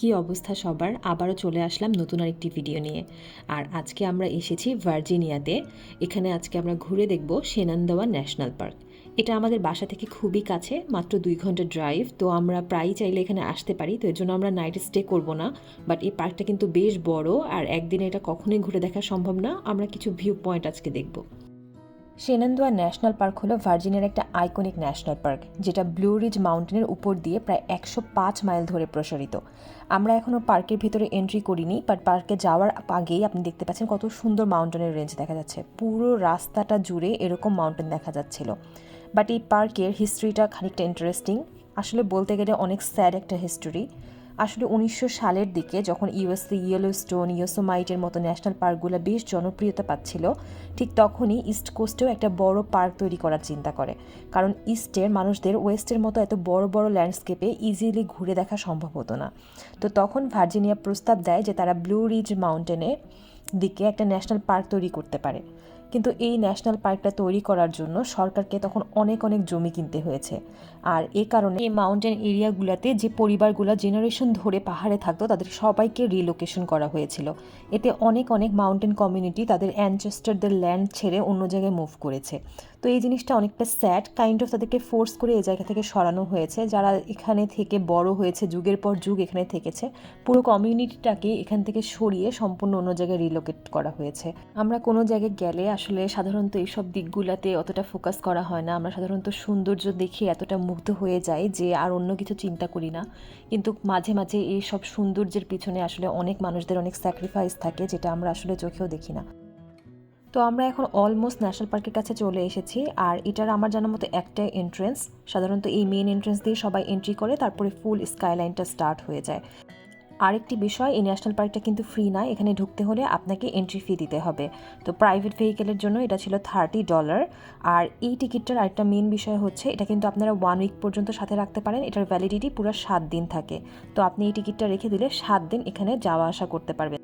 কি অবস্থা সবার? আবারও চলে আসলাম নতুন আরেকটি ভিডিও নিয়ে। আর আজকে আমরা এসেছি ভার্জিনিয়াতে। এখানে আজকে আমরা ঘুরে দেখব শেনানদোয়া ন্যাশনাল পার্ক। এটা আমাদের বাসা থেকে খুবই কাছে, মাত্র 2 ঘন্টা ড্রাইভ। তো আমরা প্রায়ই চাইলে এখানে আসতে পারি, তো এর জন্য আমরা নাইট স্টে করব না। বাট এই পার্কটা কিন্তু বেশ বড়, আর একদিনে এটা কখনোই ঘুরে দেখা সম্ভব না। আমরা কিছু ভিউ পয়েন্ট আজকে দেখব। শেনানদোয়া ন্যাশনাল পার্ক হলো ভার্জিনিয়ার একটা আইকনিক ন্যাশনাল পার্ক, যেটা ব্লু রিজ মাউন্টেনের উপর দিয়ে প্রায় 105 মাইল ধরে প্রসারিত। আমরা এখনও পার্কের ভিতরে এন্ট্রি করিনি, বাট পার্কে যাওয়ার আগেই আপনি দেখতে পাচ্ছেন কত সুন্দর মাউন্টেনের রেঞ্জ দেখা যাচ্ছে। পুরো রাস্তাটা জুড়ে এরকম মাউন্টেন দেখা যাচ্ছিল। বাট এই পার্কের হিস্ট্রিটা খানিকটা ইন্টারেস্টিং। আসলে বলতে গেলে অনেক স্যাড একটা হিস্টোরি। আসলে 1900 সালের দিকে যখন ইউএসএ ইয়েলোস্টোন, ইয়োসোমাইটের মতো ন্যাশনাল পার্কগুলো বেশ জনপ্রিয়তা পাচ্ছিল, ঠিক তখনই ইস্ট কোস্টেও একটা বড় পার্ক তৈরি করার চিন্তা করে। কারণ ইস্টের মানুষদের ওয়েস্টের মতো এত বড় বড় ল্যান্ডস্কেপে ইজিলি ঘুরে দেখা সম্ভব হতো না। তো তখন ভার্জিনিয়া প্রস্তাব দেয় যে তারা ব্লু রিজ মাউন্টেনের দিকে একটা ন্যাশনাল পার্ক তৈরি করতে পারে। কিন্তু এই ন্যাশনাল পার্কটা তৈরি করার জন্য সরকারকে তখন অনেক অনেক জমি কিনতে হয়েছে। আর এই কারণে এই মাউন্টেন এরিয়াগুলোতে যে পরিবারগুলো জেনারেশন ধরে পাহাড়ে থাকতো তাদের সবাইকে রিলোকেশন করা হয়েছিল। এতে অনেক অনেক মাউন্টেন কমিউনিটি তাদের অ্যানচেস্টারদের ল্যান্ড ছেড়ে অন্য জায়গায় মুভ করেছে। তো এই জিনিসটা অনেকটা স্যাড, কাইন্ড অফ তাদেরকে ফোর্স করে এই জায়গা থেকে সরানো হয়েছে। যারা এখানে থেকে বড় হয়েছে, যুগের পর যুগ এখানে থেকেছে, পুরো কমিউনিটিটাকে এখান থেকে সরিয়ে সম্পূর্ণ অন্য জায়গায় রিলোকেট করা হয়েছে। আমরা কোনো জায়গায় গেলে আসলে সাধারণত এইসব দিকগুলোতে অতটা ফোকাস করা হয় না। আমরা সাধারণত সৌন্দর্য দেখে এতটা মুগ্ধ হয়ে যাই যে আর অন্য কিছু চিন্তা করি না। কিন্তু মাঝে মাঝে এই সব সৌন্দর্যের পিছনে আসলে অনেক মানুষদের অনেক স্যাক্রিফাইস থাকে, যেটা আমরা আসলে চোখেও দেখি না। তো আমরা এখন অলমোস্ট ন্যাশনাল পার্কের কাছে চলে এসেছি। আর এটার আমার জানার মতো একটাই এন্ট্রেন্স। সাধারণত এই মেন এন্ট্রেন্স দিয়ে সবাই এন্ট্রি করে, তারপরে ফুল স্কাইলাইনটা স্টার্ট হয়ে যায়। আরেকটি বিষয়, এই ন্যাশনাল পার্কটা কিন্তু ফ্রি না। এখানে ঢুকতে হলে আপনাকে এন্ট্রি ফি দিতে হবে। তো প্রাইভেট ভেহিকেলের জন্য এটা ছিল $30। আর এই টিকিটটার আরেকটা মেন বিষয় হচ্ছে, এটা কিন্তু আপনারা 1 উইক পর্যন্ত সাথে রাখতে পারেন। এটার ভ্যালিডিটি পুরো 7 দিন থাকে। তো আপনি এই টিকিটটা রেখে দিলে 7 দিন এখানে যাওয়া আসা করতে পারবেন।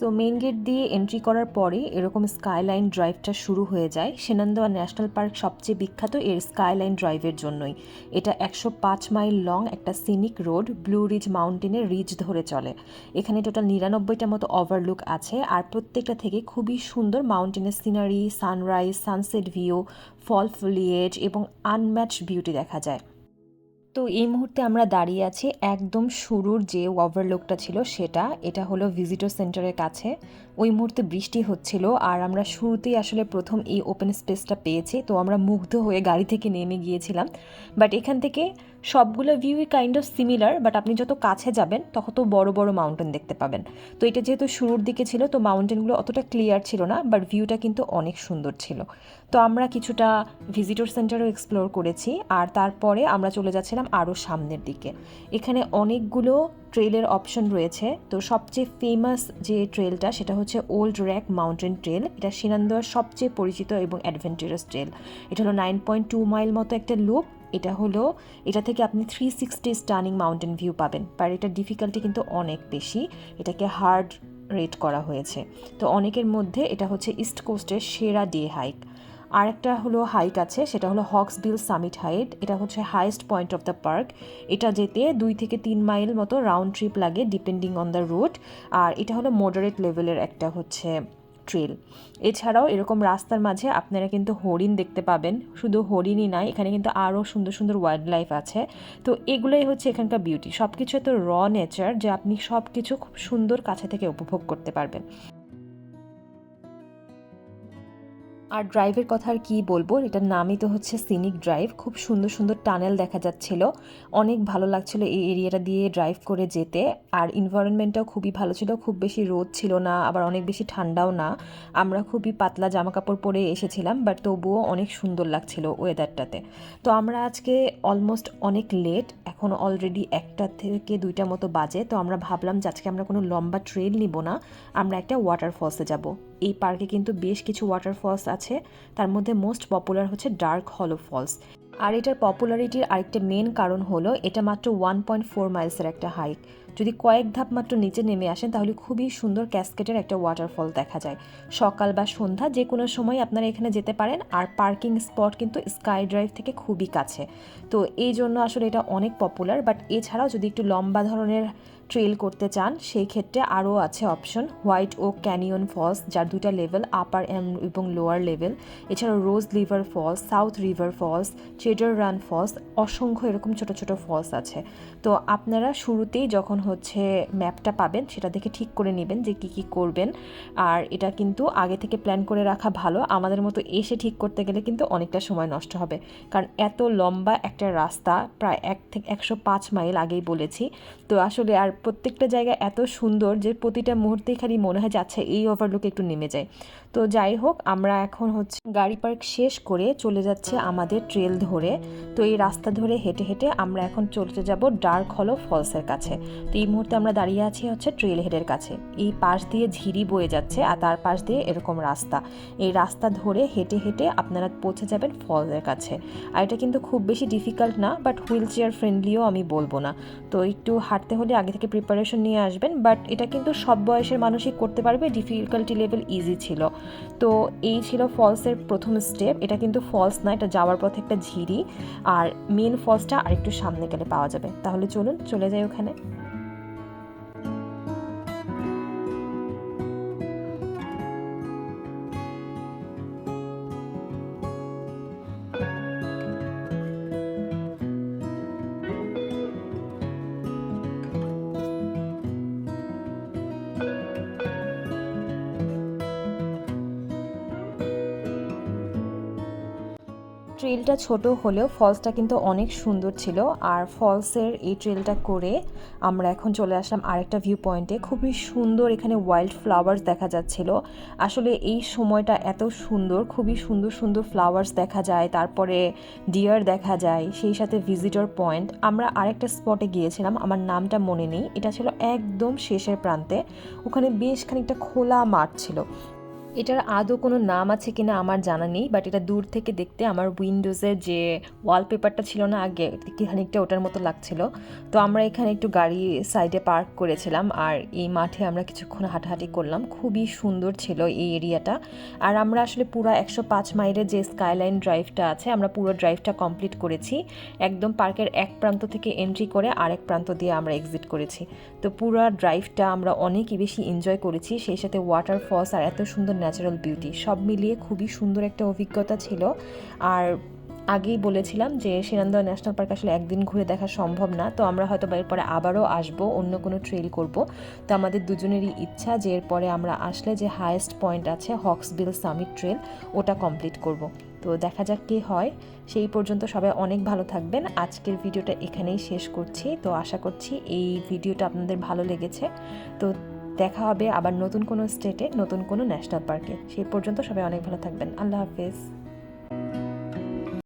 সো মেইন গেট দিয়ে এন্ট্রি করার পরে এরকম স্কাইলাইন ড্রাইভটা শুরু হয়ে যায়। শেনানদোয়া ন্যাশনাল পার্ক সবচেয়ে বিখ্যাত এর স্কাইলাইন ড্রাইভের জন্যই। এটা 105 মাইল লং একটা সিনিক রোড, ব্লু রিজ মাউন্টেনের রিজ ধরে চলে। এখানে টোটাল 99টা মতো ওভারলুক আছে, আর প্রত্যেকটা থেকে খুবই সুন্দর মাউন্টেনের সিনারি, সানরাইজ, সানসেট ভিউ, ফল ফলিয়েজ এবং আনম্যাচ বিউটি দেখা যায়। তো এই মুহূর্তে আমরা দাঁড়িয়ে আছি একদম শুরুর যে ওভারলুকটা ছিল সেটা। এটা হলো ভিজিটর সেন্টারের কাছে। ওই মুহূর্তে বৃষ্টি হচ্ছিল, আর আমরা শুরুতেই আসলে প্রথম এই ওপেন স্পেসটা পেয়েছি। তো আমরা মুগ্ধ হয়ে গাড়ি থেকে নেমে গিয়েছিলাম। বাট এখান থেকে সবগুলো ভিউই কাইন্ড অফ সিমিলার, বাট আপনি যত কাছে যাবেন তত বড় বড় মাউন্টেন দেখতে পাবেন। তো এটা যেহেতু শুরুর দিকে ছিল, তো মাউন্টেনগুলো অতটা ক্লিয়ার ছিল না, বাট ভিউটা কিন্তু অনেক সুন্দর ছিল। তো আমরা কিছুটা ভিজিটর সেন্টারও এক্সপ্লোর করেছি, আর তারপরে আমরা চলে যাচ্ছিলাম আরও সামনের দিকে। এখানে অনেকগুলো ট্রেলের অপশন রয়েছে। তো সবচেয়ে ফেমাস যে ট্রেলটা সেটা হচ্ছে ওল্ড র্যাক মাউন্টেন ট্রেল। এটা শেনানদোয়ার সবচেয়ে পরিচিত এবং অ্যাডভেঞ্চারাস ট্রেল। এটা হলো 9.2 মাইল মতো একটা লুপ। এটা থেকে আপনি 360 স্টানিং মাউন্টেন ভিউ পাবেন। আর এটার ডিফিকাল্টি কিন্তু অনেক বেশি, এটাকে হার্ড রেট করা হয়েছে। তো অনেকের মধ্যে এটা হচ্ছে ইস্ট কোস্টের সেরা ডে হাইক। আরেকটা হলো হাইক আছে, সেটা হলো হক্সবিল সামিট হাইট। এটা হচ্ছে highest point of the park. এটা যেতে 2 থেকে 3 মাইল মতো রাউন্ড ট্রিপ লাগে ডিপেন্ডিং অন দ্য রুট। আর এটা হলো মডারেট লেভেলের একটা হচ্ছে ট্রেল। এছাড়াও এরকম রাস্তার মাঝে আপনারা কিন্তু হরিণ দেখতে পাবেন। শুধু হরিণই নয়, এখানে কিন্তু আরও সুন্দর সুন্দর ওয়াইল্ড লাইফ আছে। তো এগুলোই হচ্ছে এখানকার বিউটি। সব কিছু এত র নেচার যে আপনি সব কিছু খুব সুন্দর কাছে থেকে উপভোগ করতে পারবেন। আর ড্রাইভের কথা আর কী বলবো, এটার নামই তো হচ্ছে সিনিক ড্রাইভ। খুব সুন্দর সুন্দর টানেল দেখা যাচ্ছিল, অনেক ভালো লাগছিল এই এরিয়াটা দিয়ে ড্রাইভ করে যেতে। আর এনভায়রনমেন্টটাও খুবই ভালো ছিল, খুব বেশি রোদ ছিল না, আবার অনেক বেশি ঠান্ডাও না। আমরা খুবই পাতলা জামা কাপড় পরে এসেছিলাম, বাট তবুও অনেক সুন্দর লাগছিল ওয়েদারটাতে। তো আমরা আজকে অলমোস্ট অনেক লেট, এখন অলরেডি 1টা থেকে 2টা মতো বাজে। তো আমরা ভাবলাম যে আজকে আমরা কোনো লম্বা ট্রেল নিব না, আমরা একটা ওয়াটারফলসে যাব। এই পার্কে কিন্তু বেশ কিছু ওয়াটারফলস আছে, তার মধ্যে মোস্ট পপুলার হচ্ছে ডার্ক হলো ফলস। আর এটার পপুলারিটির আরেকটা মেন কারণ হলো এটা মাত্র 1.4 মাইলসের একটা হাইক। যদি কয়েক ধাপ মাত্র নিচে নেমে আসেন তাহলে খুবই সুন্দর ক্যাসকেটের একটা ওয়াটারফল দেখা যায়। সকাল বা সন্ধ্যা যে কোনো সময় আপনারা এখানে যেতে পারেন। আর পার্কিং স্পট কিন্তু স্কাই ড্রাইভ থেকে খুবই কাছে। তো এই জন্য আসলে এটা অনেক পপুলার। বাট এছাড়াও যদি একটু লম্বা ধরনের ট্রেল করতে চান সেই ক্ষেত্রে আরও আছে option White Oak Canyon Falls, যার 2টা লেভেল, আপার এবং লোয়ার লেভেল। এছাড়াও Rose River Falls, South River Falls, Cedar Run Falls, অসংখ্য এরকম ছোট ছোট ফলস আছে। তো আপনারা শুরুতেই যখন হচ্ছে ম্যাপটা পাবেন সেটা দেখে ঠিক করে নেবেন যে কী কী করবেন। আর এটা কিন্তু আগে থেকে প্ল্যান করে রাখা ভালো, আমাদের মতো এসে ঠিক করতে গেলে কিন্তু অনেকটা সময় নষ্ট হবে, কারণ এত লম্বা একটা রাস্তা, প্রায় 1 থেকে 105 মাইল আগেই বলেছি। তো আসলে আর প্রত্যেকটা জায়গা এত সুন্দর যে প্রতিটা মুহূর্তেই খালি মনে হয় যে আচ্ছা এই ওভারলুকে একটু নেমে যায়। তো যাই হোক, আমরা এখন হচ্ছে গাড়ি পার্ক শেষ করে চলে যাচ্ছে আমাদের ট্রেল ধরে। তো এই রাস্তা ধরে হেঁটে হেঁটে আমরা এখন চলতে যাব ডার্ক হলো ফলসের কাছে। তো এই মুহূর্তে আমরা দাঁড়িয়ে আছি হচ্ছে ট্রেল হেডের কাছে। এই পাশ দিয়ে ঝিরি বয়ে যাচ্ছে আর তার পাশ দিয়ে এরকম রাস্তা, এই রাস্তা ধরে হেঁটে হেঁটে আপনারা পৌঁছে যাবেন ফলসের কাছে। আর এটা কিন্তু খুব বেশি ডিফিকাল্ট না, বাট হুইল চেয়ার ফ্রেন্ডলিও আমি বলবো না। তো একটু হাঁটতে হলে আগে থেকে প্রিপারেশন নিয়ে আসবেন, বাট এটা কিন্তু সব বয়সের মানুষই করতে পারবে, ডিফিকাল্টি লেভেল ইজি ছিল। তো এই ছিল ফলসের প্রথম স্টেপ। এটা কিন্তু ফলস না, এটা যাওয়ার পথে একটা ঝিরি, আর মেন ফলসটা আরেকটু সামনে গেলে পাওয়া যাবে। তাহলে চলুন চলে যাই ওখানে। ট্রেলটা ছোট হলেও ফলসটা কিন্তু অনেক সুন্দর ছিল। আর ফলসের এই ট্রেলটা করে আমরা এখন চলে আসলাম আরেকটা ভিউ পয়েন্টে। খুবই সুন্দর এখানে ওয়াইল্ড ফ্লাওয়ার্স দেখা যাচ্ছিল। আসলে এই সময়টা এত সুন্দর, খুবই সুন্দর সুন্দর ফ্লাওয়ার্স দেখা যায়, তারপরে ডিয়ার দেখা যায়, সেই সাথে ভিজিটর পয়েন্ট। আমরা আরেকটা স্পটে গিয়েছিলাম, আমার নামটা মনে নেই, এটা ছিল একদম শেষের প্রান্তে। ওখানে বেশ খানিকটা খোলা মাঠ ছিল। এটার আদৌ কোনো নাম আছে কিনা আমার জানা নেই, বাট এটা দূর থেকে দেখতে আমার উইন্ডোজের যে ওয়ালপেপারটা ছিল না আগে, খানিকটা ওটার মতো লাগছিল। তো আমরা এখানে একটু গাড়ি সাইডে পার্ক করেছিলাম আর এই মাঠে আমরা কিছুক্ষণ হাঁটাহাঁটি করলাম। খুবই সুন্দর ছিল এই এরিয়াটা। আর আমরা আসলে পুরো 105 মাইলের যে স্কাইলাইন ড্রাইভটা আছে, আমরা পুরো ড্রাইভটা কমপ্লিট করেছি। একদম পার্কের এক প্রান্ত থেকে এন্ট্রি করে আরেক প্রান্ত দিয়ে আমরা এক্সিট করেছি। তো পুরো ড্রাইভটা আমরা অনেকই বেশি এনজয় করেছি, সেই সাথে ওয়াটারফলস আর এত সুন্দর ন্যাচারাল বিউটি, সব মিলিয়ে খুবই সুন্দর একটা অভিজ্ঞতা ছিল। আর আগেই বলেছিলাম যে সেনান্দোয়া ন্যাশনাল পার্ক আসলে একদিন ঘুরে দেখা সম্ভব না, তো আমরা হয়তো এরপরে আবারও আসবো, অন্য কোনো ট্রেল করব। তো আমাদের দুজনেরই ইচ্ছা যে এরপরে আমরা আসলে যে হায়েস্ট পয়েন্ট আছে হক্সবিল সামিট ট্রেল, ওটা কমপ্লিট করব। তো দেখা যাক কী হয়। সেই পর্যন্ত সবাই অনেক ভালো থাকবেন। আজকের ভিডিওটা এখানেই শেষ করছি। তো আশা করছি এই ভিডিওটা আপনাদের ভালো লেগেছে। তো দেখা হবে আবার নতুন কোনো স্টেটে, নতুন কোনো ন্যাশনাল পার্কে। সেই পর্যন্ত সবাই অনেক ভালো থাকবেন। আল্লাহ হাফেজ।